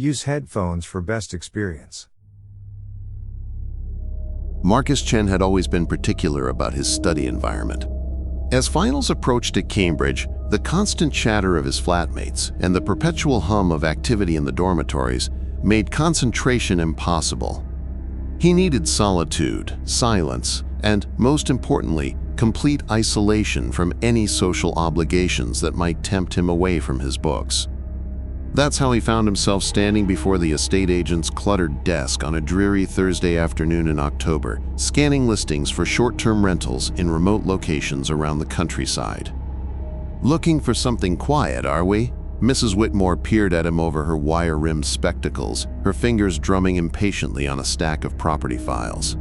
Use headphones for best experience. Marcus Chen had always been particular about his study environment. As finals approached at Cambridge, the constant chatter of his flatmates and the perpetual hum of activity in the dormitories made concentration impossible. He needed solitude, silence, and, most importantly, complete isolation from any social obligations that might tempt him away from his books. That's how he found himself standing before the estate agent's cluttered desk on a dreary Thursday afternoon in October, scanning listings for short-term rentals in remote locations around the countryside. "Looking for something quiet, are we?" Mrs. Whitmore peered at him over her wire-rimmed spectacles, her fingers drumming impatiently on a stack of property files.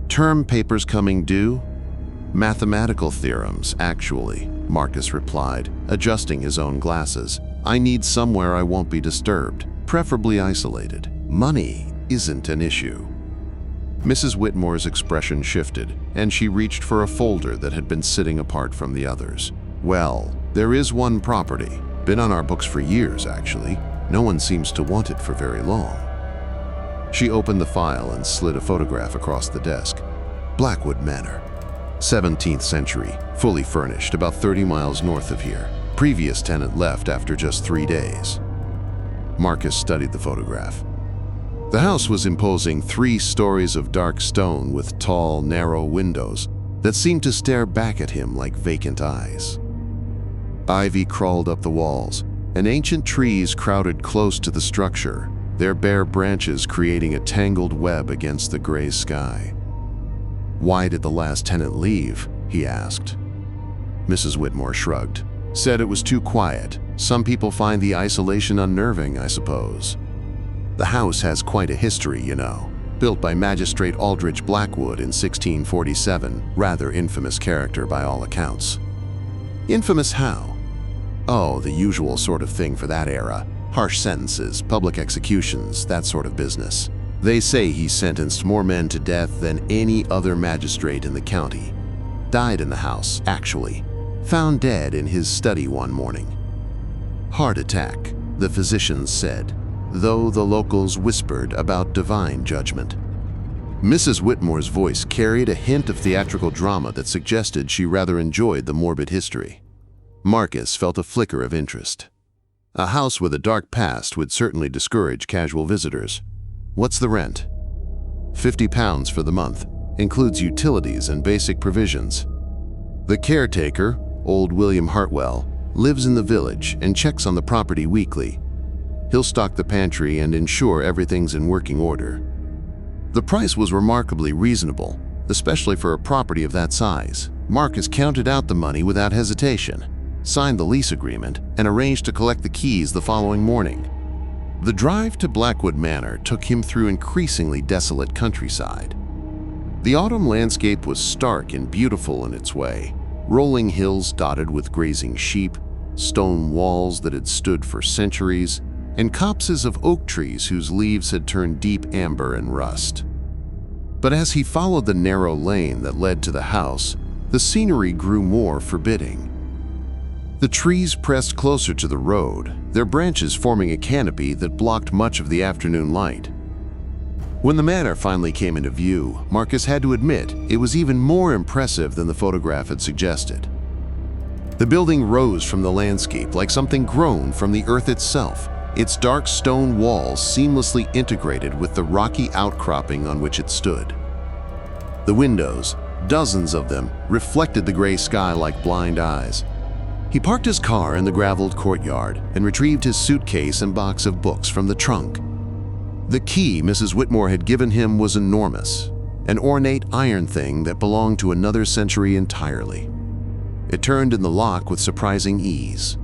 "Term papers coming due?" "Mathematical theorems, actually," Marcus replied, adjusting his own glasses. "I need somewhere I won't be disturbed, preferably isolated. Money isn't an issue." Mrs. Whitmore's expression shifted, and she reached for a folder that had been sitting apart from the others. "Well, there is one property. Been on our books for years, actually. No one seems to want it for very long." She opened the file and slid a photograph across the desk. "Blackwood Manor. 17th century, fully furnished, about 30 miles north of here. Previous tenant left after just 3 days." Marcus studied the photograph. The house was imposing 3 stories of dark stone with tall, narrow windows that seemed to stare back at him like vacant eyes. Ivy crawled up the walls, and ancient trees crowded close to the structure, their bare branches creating a tangled web against the gray sky. "Why did the last tenant leave?" he asked. Mrs. Whitmore shrugged. "Said it was too quiet. Some people find the isolation unnerving, I suppose. The house has quite a history, you know. Built by Magistrate Aldrich Blackwood in 1647, rather infamous character by all accounts." "Infamous how?" "Oh, the usual sort of thing for that era. Harsh sentences, public executions, that sort of business. They say he sentenced more men to death than any other magistrate in the county. Died in the house, actually. Found dead in his study one morning. Heart attack, the physicians said, though the locals whispered about divine judgment." Mrs. Whitmore's voice carried a hint of theatrical drama that suggested she rather enjoyed the morbid history. Marcus felt a flicker of interest. A house with a dark past would certainly discourage casual visitors. "What's the rent?" £50 for the month. Includes utilities and basic provisions. The caretaker, old William Hartwell, lives in the village and checks on the property weekly. He'll stock the pantry and ensure everything's in working order. The price was remarkably reasonable, especially for a property of that size. Marcus counted out the money without hesitation, signed the lease agreement, and arranged to collect the keys the following morning. The drive to Blackwood Manor took him through increasingly desolate countryside. The autumn landscape was stark and beautiful in its way. Rolling hills dotted with grazing sheep, stone walls that had stood for centuries, and copses of oak trees whose leaves had turned deep amber and rust. But as he followed the narrow lane that led to the house, the scenery grew more forbidding. The trees pressed closer to the road, their branches forming a canopy that blocked much of the afternoon light. When the manor finally came into view, Marcus had to admit it was even more impressive than the photograph had suggested. The building rose from the landscape like something grown from the earth itself, its dark stone walls seamlessly integrated with the rocky outcropping on which it stood. The windows, dozens of them, reflected the gray sky like blind eyes. He parked his car in the graveled courtyard and retrieved his suitcase and box of books from the trunk. The key Mrs. Whitmore had given him was enormous, an ornate iron thing that belonged to another century entirely. It turned in the lock with surprising ease.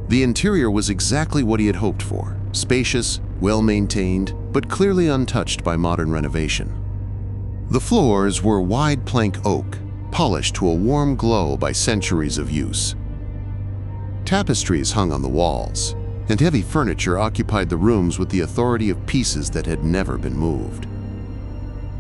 The interior was exactly what he had hoped for, spacious, well-maintained, but clearly untouched by modern renovation. The floors were wide plank oak, polished to a warm glow by centuries of use. Tapestries hung on the walls, and heavy furniture occupied the rooms with the authority of pieces that had never been moved.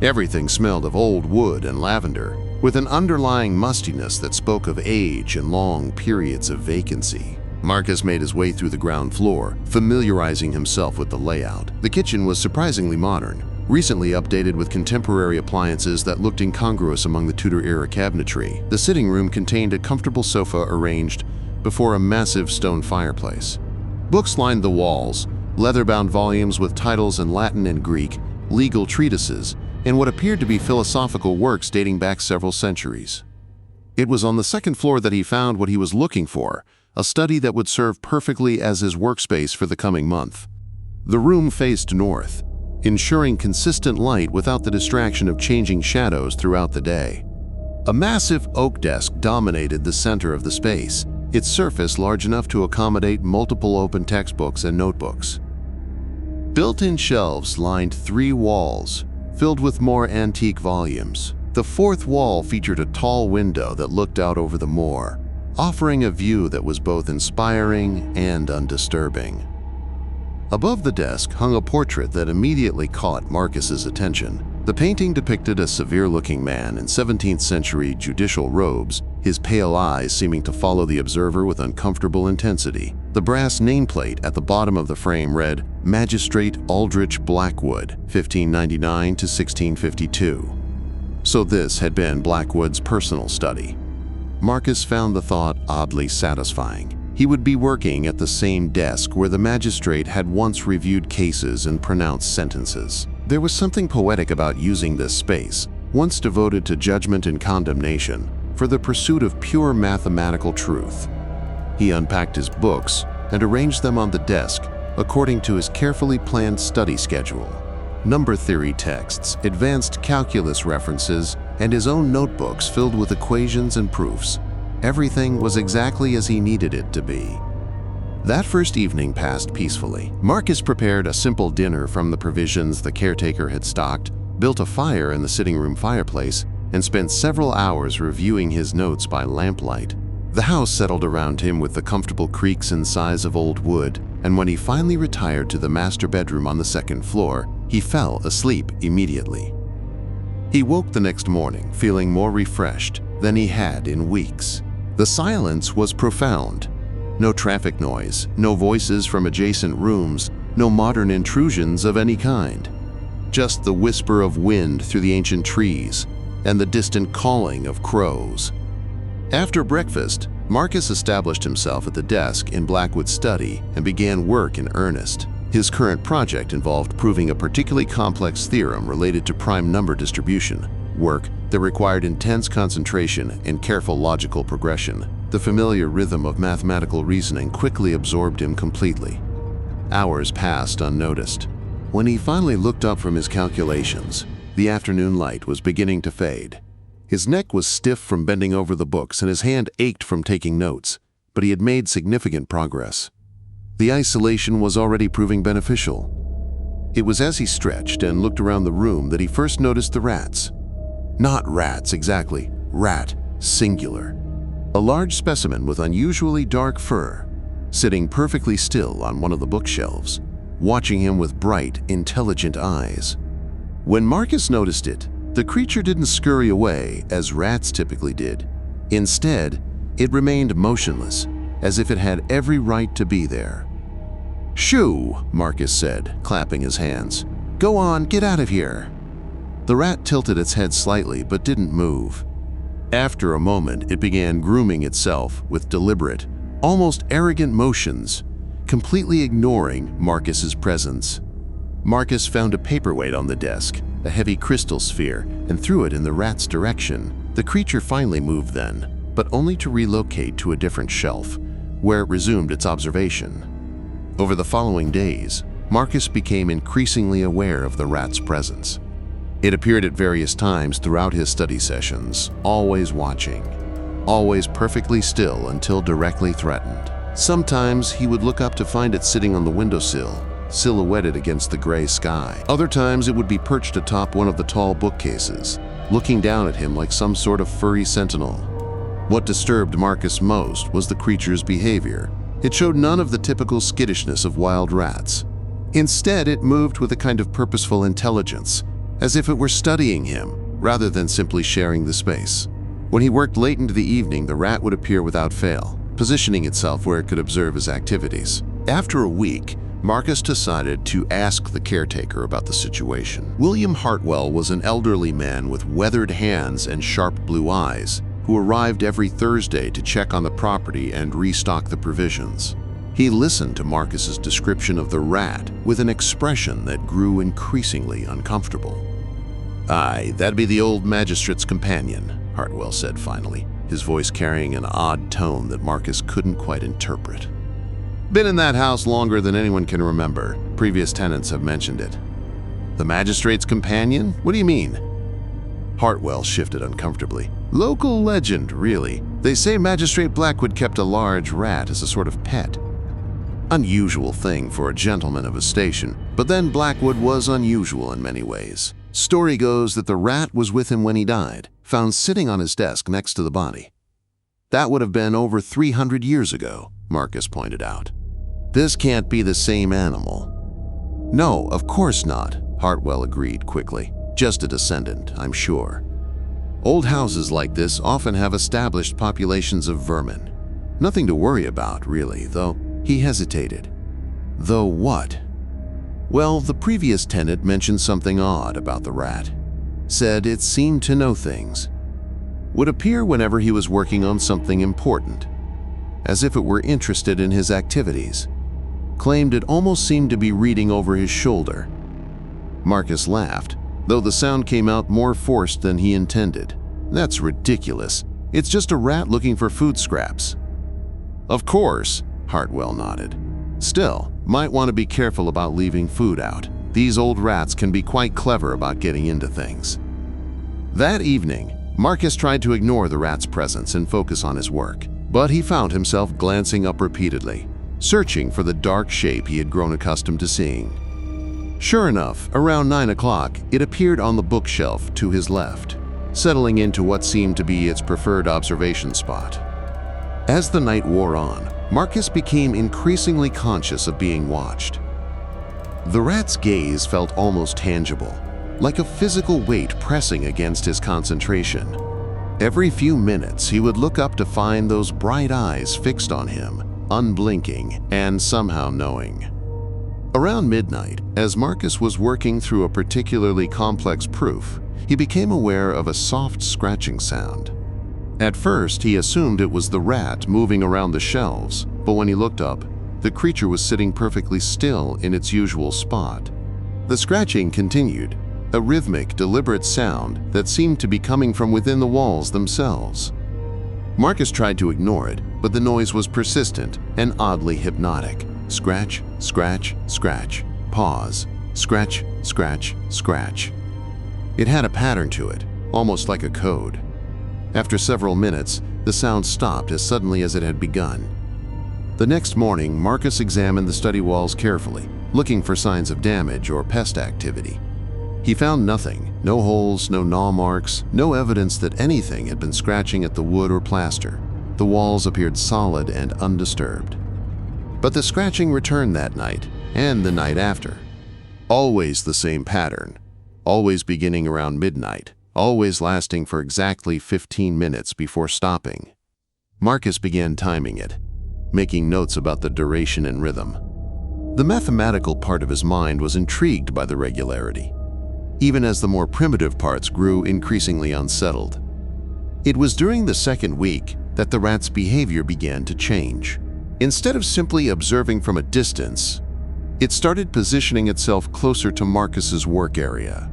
Everything smelled of old wood and lavender, with an underlying mustiness that spoke of age and long periods of vacancy. Marcus made his way through the ground floor, familiarizing himself with the layout. The kitchen was surprisingly modern, recently updated with contemporary appliances that looked incongruous among the Tudor-era cabinetry. The sitting room contained a comfortable sofa arranged before a massive stone fireplace. Books lined the walls, leather-bound volumes with titles in Latin and Greek, legal treatises, and what appeared to be philosophical works dating back several centuries. It was on the second floor that he found what he was looking for, a study that would serve perfectly as his workspace for the coming month. The room faced north, ensuring consistent light without the distraction of changing shadows throughout the day. A massive oak desk dominated the center of the space, its surface large enough to accommodate multiple open textbooks and notebooks. Built-in shelves lined 3 walls, filled with more antique volumes. The 4th wall featured a tall window that looked out over the moor, offering a view that was both inspiring and undisturbing. Above the desk hung a portrait that immediately caught Marcus's attention. The painting depicted a severe-looking man in 17th century judicial robes, his pale eyes seeming to follow the observer with uncomfortable intensity. The brass nameplate at the bottom of the frame read, "Magistrate Aldrich Blackwood, 1599 to 1652. So this had been Blackwood's personal study. Marcus found the thought oddly satisfying. He would be working at the same desk where the magistrate had once reviewed cases and pronounced sentences. There was something poetic about using this space, once devoted to judgment and condemnation, for the pursuit of pure mathematical truth. He unpacked his books and arranged them on the desk according to his carefully planned study schedule. Number theory texts, advanced calculus references, and his own notebooks filled with equations and proofs. Everything was exactly as he needed it to be. That first evening passed peacefully. Marcus prepared a simple dinner from the provisions the caretaker had stocked, built a fire in the sitting room fireplace, and spent several hours reviewing his notes by lamplight. The house settled around him with the comfortable creaks and sighs of old wood, and when he finally retired to the master bedroom on the 2nd floor, he fell asleep immediately. He woke the next morning feeling more refreshed than he had in weeks. The silence was profound. No traffic noise, no voices from adjacent rooms, no modern intrusions of any kind. Just the whisper of wind through the ancient trees and the distant calling of crows. After breakfast, Marcus established himself at the desk in Blackwood's study and began work in earnest. His current project involved proving a particularly complex theorem related to prime number distribution, work that required intense concentration and careful logical progression. The familiar rhythm of mathematical reasoning quickly absorbed him completely. Hours passed unnoticed. When he finally looked up from his calculations, the afternoon light was beginning to fade. His neck was stiff from bending over the books and his hand ached from taking notes, but he had made significant progress. The isolation was already proving beneficial. It was as he stretched and looked around the room that he first noticed the rats. Not rats exactly, rat, singular. A large specimen with unusually dark fur, sitting perfectly still on one of the bookshelves, watching him with bright, intelligent eyes. When Marcus noticed it, the creature didn't scurry away as rats typically did. Instead, it remained motionless, as if it had every right to be there. "Shoo," Marcus said, clapping his hands. "Go on, get out of here." The rat tilted its head slightly but didn't move. After a moment, it began grooming itself with deliberate, almost arrogant motions, completely ignoring Marcus's presence. Marcus found a paperweight on the desk, a heavy crystal sphere, and threw it in the rat's direction. The creature finally moved then, but only to relocate to a different shelf, where it resumed its observation. Over the following days, Marcus became increasingly aware of the rat's presence. It appeared at various times throughout his study sessions, always watching, always perfectly still until directly threatened. Sometimes he would look up to find it sitting on the windowsill, silhouetted against the gray sky. Other times it would be perched atop one of the tall bookcases, looking down at him like some sort of furry sentinel. What disturbed Marcus most was the creature's behavior. It showed none of the typical skittishness of wild rats. Instead, it moved with a kind of purposeful intelligence, as if it were studying him, rather than simply sharing the space. When he worked late into the evening, the rat would appear without fail, positioning itself where it could observe his activities. After a week, Marcus decided to ask the caretaker about the situation. William Hartwell was an elderly man with weathered hands and sharp blue eyes who arrived every Thursday to check on the property and restock the provisions. He listened to Marcus's description of the rat with an expression that grew increasingly uncomfortable. "Aye, that'd be the old magistrate's companion," Hartwell said finally, his voice carrying an odd tone that Marcus couldn't quite interpret. "Been in that house longer than anyone can remember. Previous tenants have mentioned it." "The magistrate's companion? What do you mean?" Hartwell shifted uncomfortably. "Local legend, really. They say Magistrate Blackwood kept a large rat as a sort of pet. Unusual thing for a gentleman of a station, but then Blackwood was unusual in many ways. Story goes that the rat was with him when he died, found sitting on his desk next to the body. That would have been over 300 years ago," Marcus pointed out. "This can't be the same animal." "No, of course not," Hartwell agreed quickly. "Just a descendant, I'm sure. Old houses like this often have established populations of vermin. Nothing to worry about, really, though." He hesitated. "Though what?" "Well, the previous tenant mentioned something odd about the rat. Said it seemed to know things. Would appear whenever he was working on something important, as if it were interested in his activities. Claimed it almost seemed to be reading over his shoulder." Marcus laughed, though the sound came out more forced than he intended. "That's ridiculous. It's just a rat looking for food scraps." "Of course," Hartwell nodded. "Still, might want to be careful about leaving food out. These old rats can be quite clever about getting into things." That evening, Marcus tried to ignore the rat's presence and focus on his work, but he found himself glancing up repeatedly, searching for the dark shape he had grown accustomed to seeing. Sure enough, around 9 o'clock, it appeared on the bookshelf to his left, settling into what seemed to be its preferred observation spot. As the night wore on, Marcus became increasingly conscious of being watched. The rat's gaze felt almost tangible, like a physical weight pressing against his concentration. Every few minutes, he would look up to find those bright eyes fixed on him, unblinking and somehow knowing. Around midnight, as Marcus was working through a particularly complex proof, he became aware of a soft scratching sound. At first, he assumed it was the rat moving around the shelves, but when he looked up, the creature was sitting perfectly still in its usual spot. The scratching continued, a rhythmic, deliberate sound that seemed to be coming from within the walls themselves. Marcus tried to ignore it, but the noise was persistent and oddly hypnotic. Scratch, scratch, scratch, pause, scratch, scratch, scratch. It had a pattern to it, almost like a code. After several minutes, the sound stopped as suddenly as it had begun. The next morning, Marcus examined the study walls carefully, looking for signs of damage or pest activity. He found nothing, no holes, no gnaw marks, no evidence that anything had been scratching at the wood or plaster. The walls appeared solid and undisturbed. But the scratching returned that night, and the night after. Always the same pattern, always beginning around midnight, always lasting for exactly 15 minutes before stopping. Marcus began timing it, making notes about the duration and rhythm. The mathematical part of his mind was intrigued by the regularity, even as the more primitive parts grew increasingly unsettled. It was during the second week that the rat's behavior began to change. Instead of simply observing from a distance, it started positioning itself closer to Marcus's work area.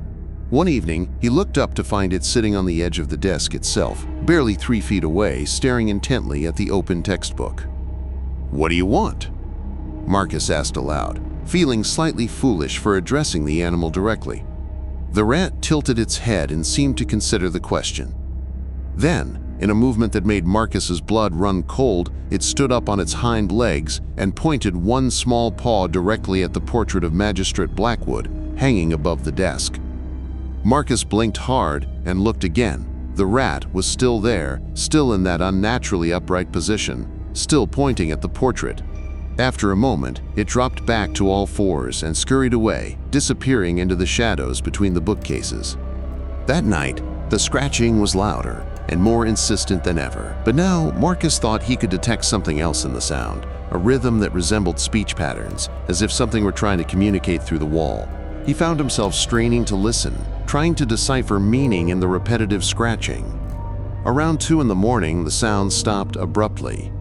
One evening, he looked up to find it sitting on the edge of the desk itself, barely 3 feet away, staring intently at the open textbook. "What do you want?" Marcus asked aloud, feeling slightly foolish for addressing the animal directly. The rat tilted its head and seemed to consider the question. Then, in a movement that made Marcus's blood run cold, it stood up on its hind legs and pointed one small paw directly at the portrait of Magistrate Blackwood hanging above the desk. Marcus blinked hard and looked again. The rat was still there, still in that unnaturally upright position, still pointing at the portrait. After a moment, it dropped back to all fours and scurried away, disappearing into the shadows between the bookcases. That night, the scratching was louder, and more insistent than ever. But now, Marcus thought he could detect something else in the sound, a rhythm that resembled speech patterns, as if something were trying to communicate through the wall. He found himself straining to listen, trying to decipher meaning in the repetitive scratching. Around 2 in the morning, the sound stopped abruptly.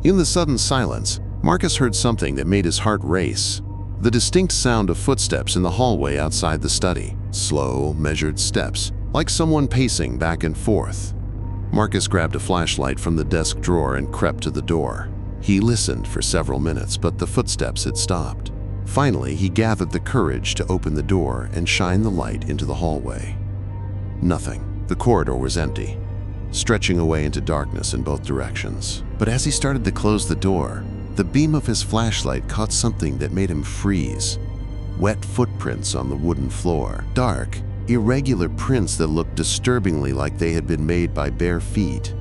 In the sudden silence, Marcus heard something that made his heart race. The distinct sound of footsteps in the hallway outside the study. Slow, measured steps, like someone pacing back and forth. Marcus grabbed a flashlight from the desk drawer and crept to the door. He listened for several minutes, but the footsteps had stopped. Finally, he gathered the courage to open the door and shine the light into the hallway. Nothing. The corridor was empty, stretching away into darkness in both directions. But as he started to close the door, the beam of his flashlight caught something that made him freeze. Wet footprints on the wooden floor. Dark, irregular prints that looked disturbingly like they had been made by bare feet.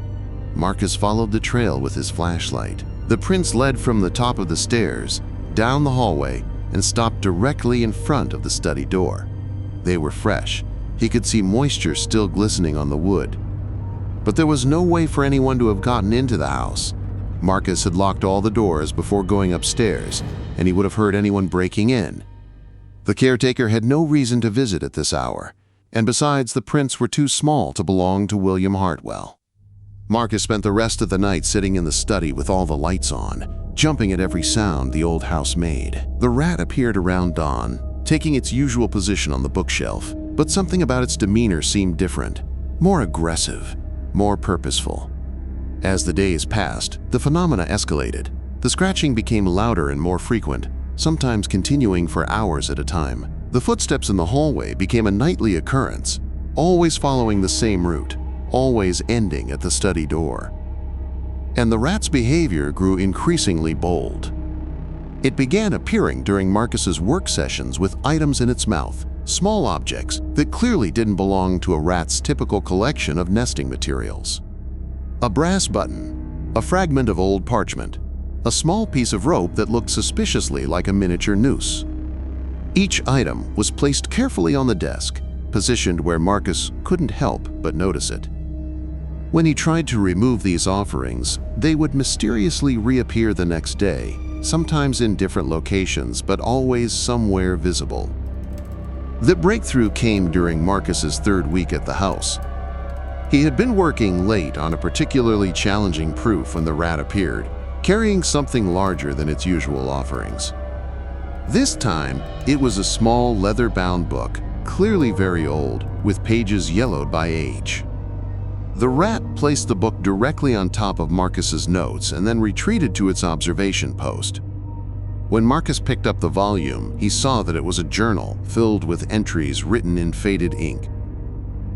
Marcus followed the trail with his flashlight. The prints led from the top of the stairs, down the hallway, and stopped directly in front of the study door. They were fresh. He could see moisture still glistening on the wood. But there was no way for anyone to have gotten into the house. Marcus had locked all the doors before going upstairs, and he would have heard anyone breaking in. The caretaker had no reason to visit at this hour, and besides, the prints were too small to belong to William Hartwell. Marcus spent the rest of the night sitting in the study with all the lights on, jumping at every sound the old house made. The rat appeared around dawn, taking its usual position on the bookshelf, but something about its demeanor seemed different, more aggressive, more purposeful. As the days passed, the phenomena escalated. The scratching became louder and more frequent, sometimes continuing for hours at a time. The footsteps in the hallway became a nightly occurrence, always following the same route, always ending at the study door. And the rat's behavior grew increasingly bold. It began appearing during Marcus's work sessions with items in its mouth, small objects that clearly didn't belong to a rat's typical collection of nesting materials. A brass button, a fragment of old parchment, a small piece of rope that looked suspiciously like a miniature noose. Each item was placed carefully on the desk, positioned where Marcus couldn't help but notice it. When he tried to remove these offerings, they would mysteriously reappear the next day, sometimes in different locations, but always somewhere visible. The breakthrough came during Marcus's 3rd week at the house. He had been working late on a particularly challenging proof when the rat appeared, carrying something larger than its usual offerings. This time, it was a small leather-bound book, clearly very old, with pages yellowed by age. The rat placed the book directly on top of Marcus's notes and then retreated to its observation post. When Marcus picked up the volume, he saw that it was a journal filled with entries written in faded ink.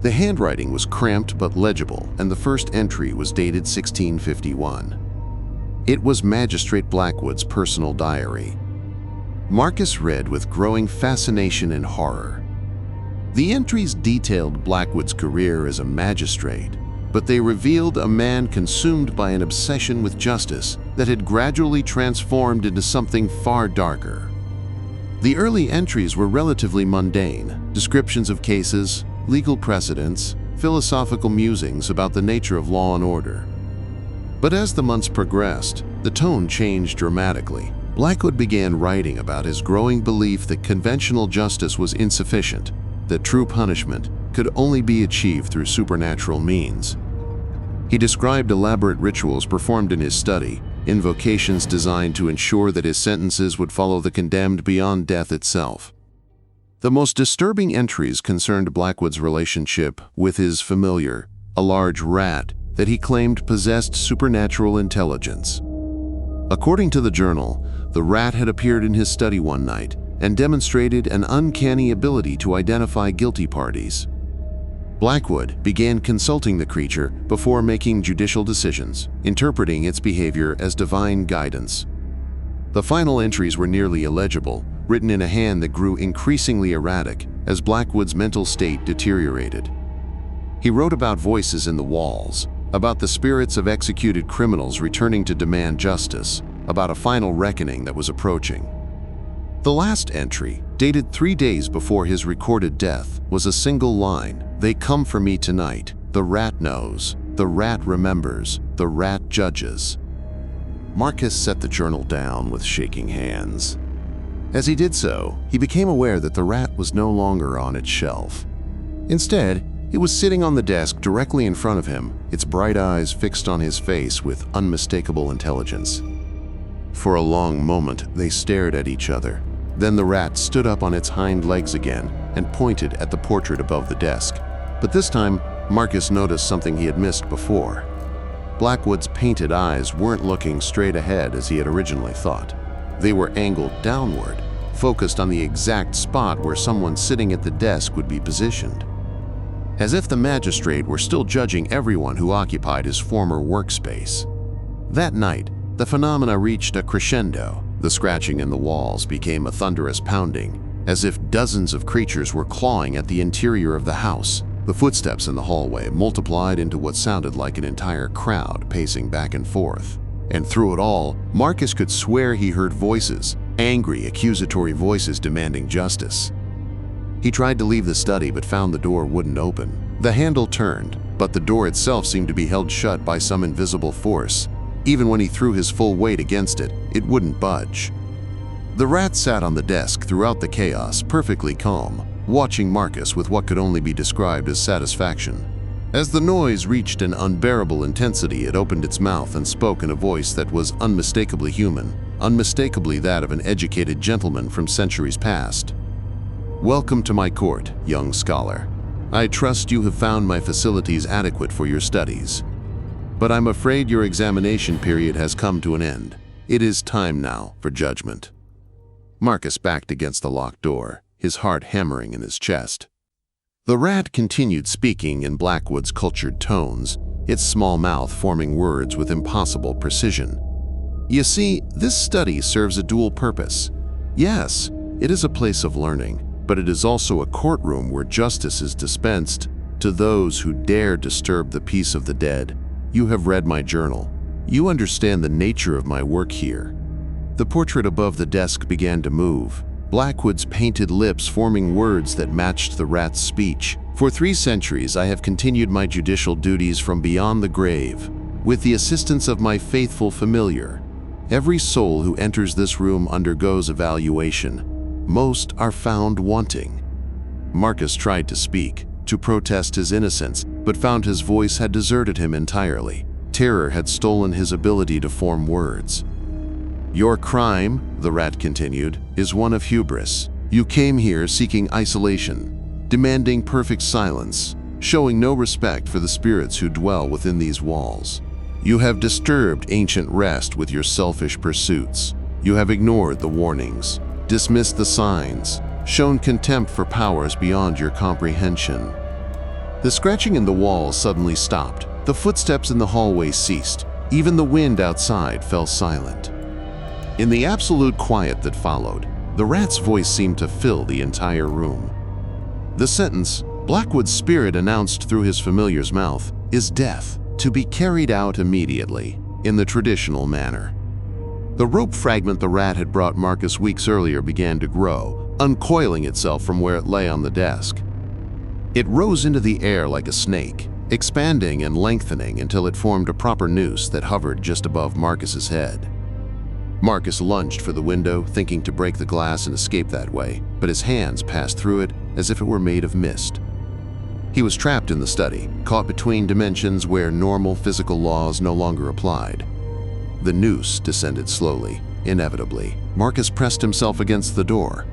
The handwriting was cramped but legible, and the first entry was dated 1651. It was Magistrate Blackwood's personal diary. Marcus read with growing fascination and horror. The entries detailed Blackwood's career as a magistrate, but they revealed a man consumed by an obsession with justice that had gradually transformed into something far darker. The early entries were relatively mundane, descriptions of cases, legal precedents, philosophical musings about the nature of law and order. But as the months progressed, the tone changed dramatically. Blackwood began writing about his growing belief that conventional justice was insufficient, that true punishment could only be achieved through supernatural means. He described elaborate rituals performed in his study, invocations designed to ensure that his sentences would follow the condemned beyond death itself. The most disturbing entries concerned Blackwood's relationship with his familiar, a large rat that he claimed possessed supernatural intelligence. According to the journal, the rat had appeared in his study one night and demonstrated an uncanny ability to identify guilty parties. Blackwood began consulting the creature before making judicial decisions, interpreting its behavior as divine guidance. The final entries were nearly illegible, written in a hand that grew increasingly erratic as Blackwood's mental state deteriorated. He wrote about voices in the walls, about the spirits of executed criminals returning to demand justice, about a final reckoning that was approaching. The last entry, dated 3 days before his recorded death, was a single line, "They come for me tonight." The rat knows. The rat remembers. The rat judges. Marcus set the journal down with shaking hands. As he did so, he became aware that the rat was no longer on its shelf. Instead, it was sitting on the desk directly in front of him, its bright eyes fixed on his face with unmistakable intelligence. For a long moment, they stared at each other. Then the rat stood up on its hind legs again and pointed at the portrait above the desk. But this time, Marcus noticed something he had missed before. Blackwood's painted eyes weren't looking straight ahead as he had originally thought. They were angled downward, focused on the exact spot where someone sitting at the desk would be positioned. As if the magistrate were still judging everyone who occupied his former workspace. That night, the phenomena reached a crescendo. The scratching in the walls became a thunderous pounding, as if dozens of creatures were clawing at the interior of the house. The footsteps in the hallway multiplied into what sounded like an entire crowd pacing back and forth. And through it all, Marcus could swear he heard voices, angry, accusatory voices demanding justice. He tried to leave the study but found the door wouldn't open. The handle turned, but the door itself seemed to be held shut by some invisible force. Even when he threw his full weight against it, it wouldn't budge. The rat sat on the desk throughout the chaos, perfectly calm, watching Marcus with what could only be described as satisfaction. As the noise reached an unbearable intensity, it opened its mouth and spoke in a voice that was unmistakably human, unmistakably that of an educated gentleman from centuries past. "Welcome to my court, young scholar. I trust you have found my facilities adequate for your studies. But I'm afraid your examination period has come to an end. It is time now for judgment." Marcus backed against the locked door, his heart hammering in his chest. The rat continued speaking in Blackwood's cultured tones, its small mouth forming words with impossible precision. "You see, this study serves a dual purpose. Yes, it is a place of learning, but it is also a courtroom where justice is dispensed to those who dare disturb the peace of the dead. You have read my journal. You understand the nature of my work here." The portrait above the desk began to move, Blackwood's painted lips forming words that matched the rat's speech. "For 3 centuries I have continued my judicial duties from beyond the grave, with the assistance of my faithful familiar. Every soul who enters this room undergoes evaluation. Most are found wanting." Marcus tried to speak, to protest his innocence, but found his voice had deserted him entirely. Terror had stolen his ability to form words. "Your crime," the rat continued, "is one of hubris. You came here seeking isolation, demanding perfect silence, showing no respect for the spirits who dwell within these walls. You have disturbed ancient rest with your selfish pursuits. You have ignored the warnings, dismissed the signs, shown contempt for powers beyond your comprehension." The scratching in the walls suddenly stopped. The footsteps in the hallway ceased. Even the wind outside fell silent. In the absolute quiet that followed, the rat's voice seemed to fill the entire room. The sentence, Blackwood's spirit announced through his familiar's mouth, is death, to be carried out immediately, in the traditional manner. The rope fragment the rat had brought Marcus weeks earlier began to grow, uncoiling itself from where it lay on the desk. It rose into the air like a snake, expanding and lengthening until it formed a proper noose that hovered just above Marcus's head. Marcus lunged for the window, thinking to break the glass and escape that way, but his hands passed through it as if it were made of mist. He was trapped in the study, caught between dimensions where normal physical laws no longer applied. The noose descended slowly, inevitably. Marcus pressed himself against the door,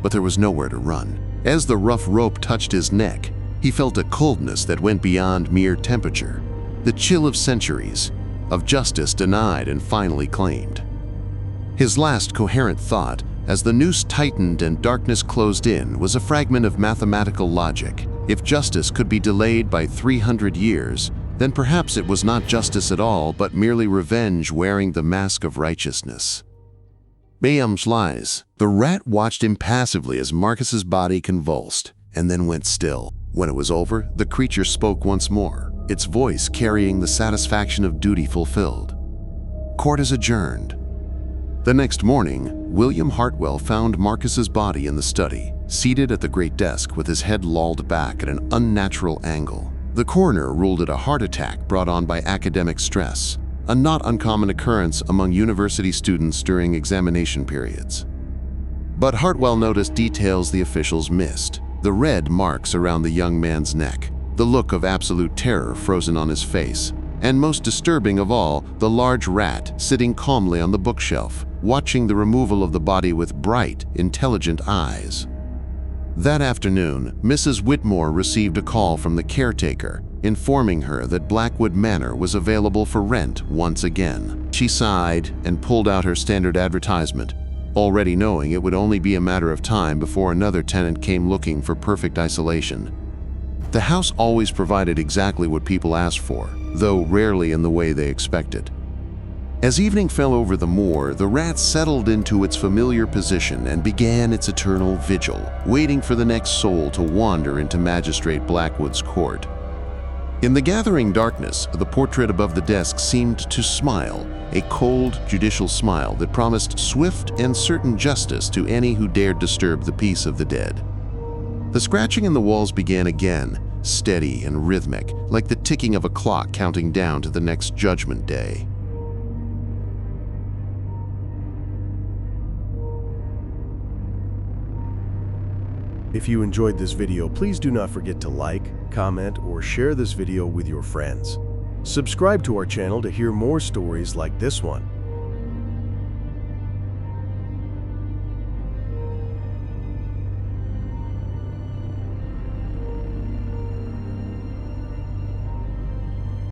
but there was nowhere to run. As the rough rope touched his neck, he felt a coldness that went beyond mere temperature, the chill of centuries, of justice denied and finally claimed. His last coherent thought, as the noose tightened and darkness closed in, was a fragment of mathematical logic. If justice could be delayed by 300 years, then perhaps it was not justice at all, but merely revenge wearing the mask of righteousness. Bram's lies. The rat watched impassively as Marcus's body convulsed, and then went still. When it was over, the creature spoke once more, its voice carrying the satisfaction of duty fulfilled. "Court is adjourned." The next morning, William Hartwell found Marcus's body in the study, seated at the great desk with his head lolled back at an unnatural angle. The coroner ruled it a heart attack brought on by academic stress, a not uncommon occurrence among university students during examination periods. But Hartwell noticed details the officials missed: the red marks around the young man's neck, the look of absolute terror frozen on his face, and most disturbing of all, the large rat sitting calmly on the bookshelf, watching the removal of the body with bright, intelligent eyes. That afternoon, Mrs. Whitmore received a call from the caretaker, informing her that Blackwood Manor was available for rent once again. She sighed and pulled out her standard advertisement, already knowing it would only be a matter of time before another tenant came looking for perfect isolation. The house always provided exactly what people asked for, though rarely in the way they expected. As evening fell over the moor, the rat settled into its familiar position and began its eternal vigil, waiting for the next soul to wander into Magistrate Blackwood's court. In the gathering darkness, the portrait above the desk seemed to smile, a cold, judicial smile that promised swift and certain justice to any who dared disturb the peace of the dead. The scratching in the walls began again, steady and rhythmic, like the ticking of a clock counting down to the next judgment day. If you enjoyed this video, please do not forget to like, comment, or share this video with your friends. Subscribe to our channel to hear more stories like this one.